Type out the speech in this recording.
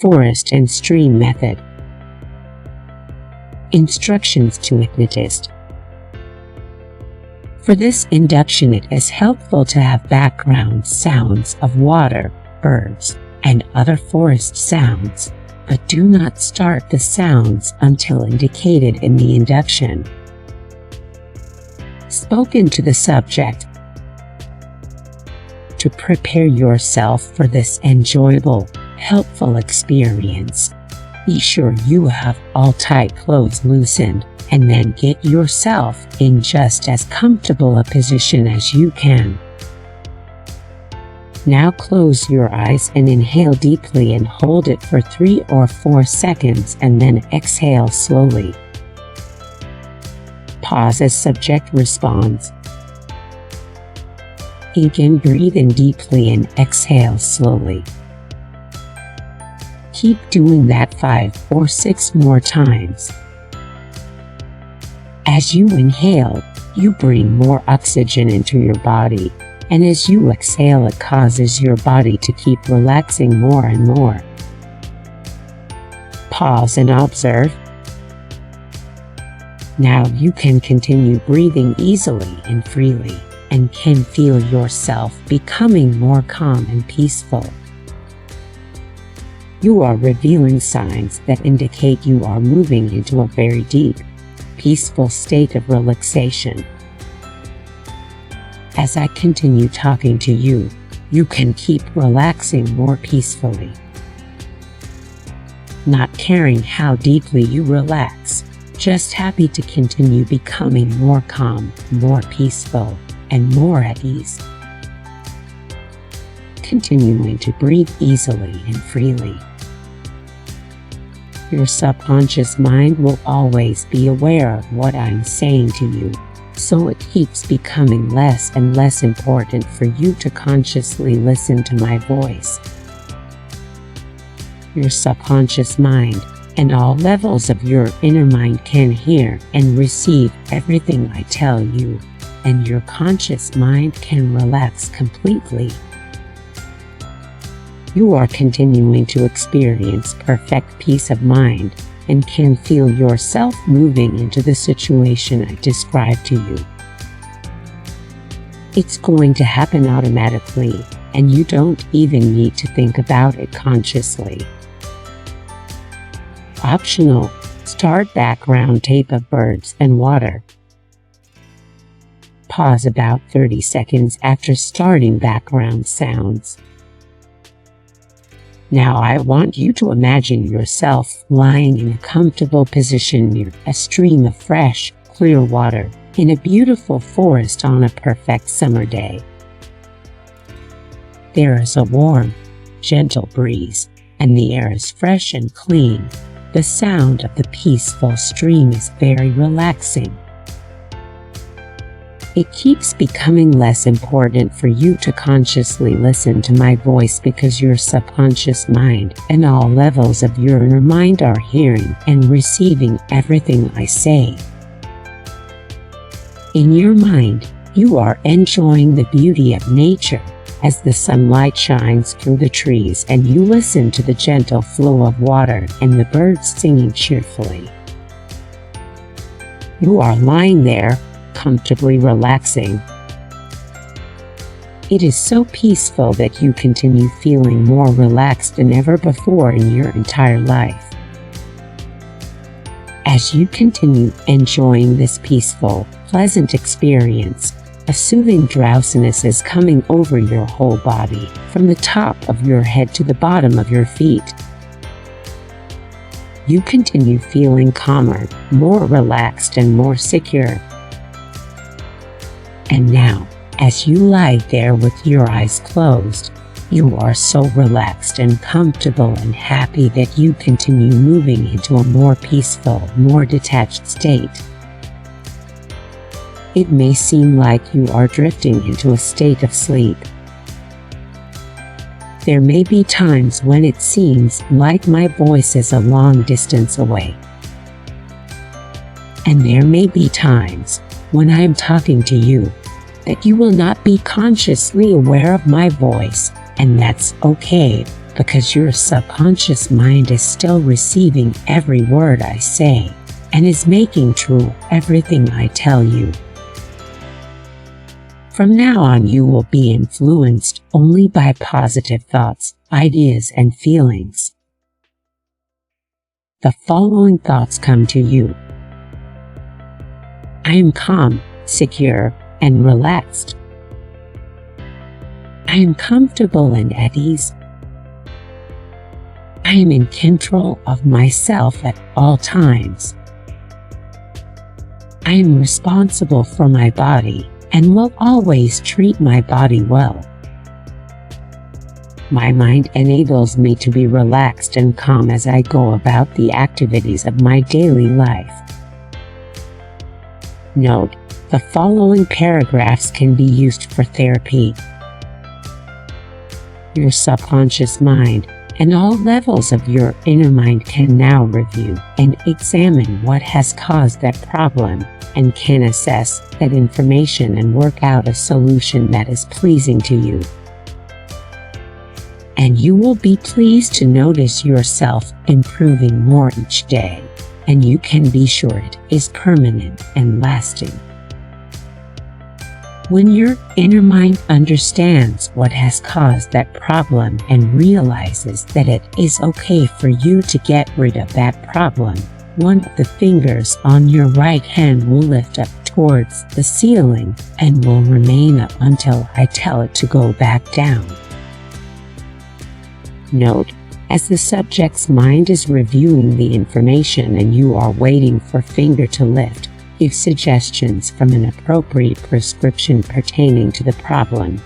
forest and stream method. Instructions to Hypnotist. For this induction, it is helpful to have background sounds of water, birds, and other forest sounds, but do not start the sounds until indicated in the induction. Spoken to the subject. To prepare yourself for this enjoyable, helpful experience, be sure you have all tight clothes loosened, and then get yourself in just as comfortable a position as you can. Now close your eyes and inhale deeply and hold it for 3 or 4 seconds, and then exhale slowly. Pause as subject responds. Again, breathe in deeply and exhale slowly. Keep doing that 5 or 6 more times. As you inhale, you bring more oxygen into your body, and as you exhale, it causes your body to keep relaxing more and more. Pause and observe. Now you can continue breathing easily and freely, and can feel yourself becoming more calm and peaceful. You are revealing signs that indicate you are moving into a very deep, peaceful state of relaxation. As I continue talking to you, you can keep relaxing more peacefully. Not caring how deeply you relax, just happy to continue becoming more calm, more peaceful, and more at ease. Continuing to breathe easily and freely. Your subconscious mind will always be aware of what I'm saying to you, so it keeps becoming less and less important for you to consciously listen to my voice. Your subconscious mind and all levels of your inner mind can hear and receive everything I tell you, and your conscious mind can relax completely. You are continuing to experience perfect peace of mind and can feel yourself moving into the situation I described to you. It's going to happen automatically, and you don't even need to think about it consciously. Optional: start background tape of birds and water. Pause about 30 seconds after starting background sounds. Now I want you to imagine yourself lying in a comfortable position near a stream of fresh, clear water in a beautiful forest on a perfect summer day. There is a warm, gentle breeze, and the air is fresh and clean. The sound of the peaceful stream is very relaxing. It keeps becoming less important for you to consciously listen to my voice because your subconscious mind and all levels of your inner mind are hearing and receiving everything I say. In your mind, you are enjoying the beauty of nature as the sunlight shines through the trees and you listen to the gentle flow of water and the birds singing cheerfully. You are lying there, comfortably relaxing. It is so peaceful that you continue feeling more relaxed than ever before in your entire life. As you continue enjoying this peaceful, pleasant experience, a soothing drowsiness is coming over your whole body, from the top of your head to the bottom of your feet. You continue feeling calmer, more relaxed, and more secure. And now, as you lie there with your eyes closed, you are so relaxed and comfortable and happy that you continue moving into a more peaceful, more detached state. It may seem like you are drifting into a state of sleep. There may be times when it seems like my voice is a long distance away. And there may be times when I am talking to you that you will not be consciously aware of my voice, and that's okay, because your subconscious mind is still receiving every word I say and is making true everything I tell you. From now on, you will be influenced only by positive thoughts, ideas, and feelings. The following thoughts come to you. I am calm, secure, and relaxed. I am comfortable and at ease. I am in control of myself at all times. I am responsible for my body and will always treat my body well. My mind enables me to be relaxed and calm as I go about the activities of my daily life. Note, the following paragraphs can be used for therapy. Your subconscious mind and all levels of your inner mind can now review and examine what has caused that problem and can assess that information and work out a solution that is pleasing to you. And you will be pleased to notice yourself improving more each day, and you can be sure it is permanent and lasting. When your inner mind understands what has caused that problem and realizes that it is okay for you to get rid of that problem, one of the fingers on your right hand will lift up towards the ceiling and will remain up until I tell it to go back down. Note, as the subject's mind is reviewing the information and you are waiting for finger to lift, give suggestions from an appropriate prescription pertaining to the problem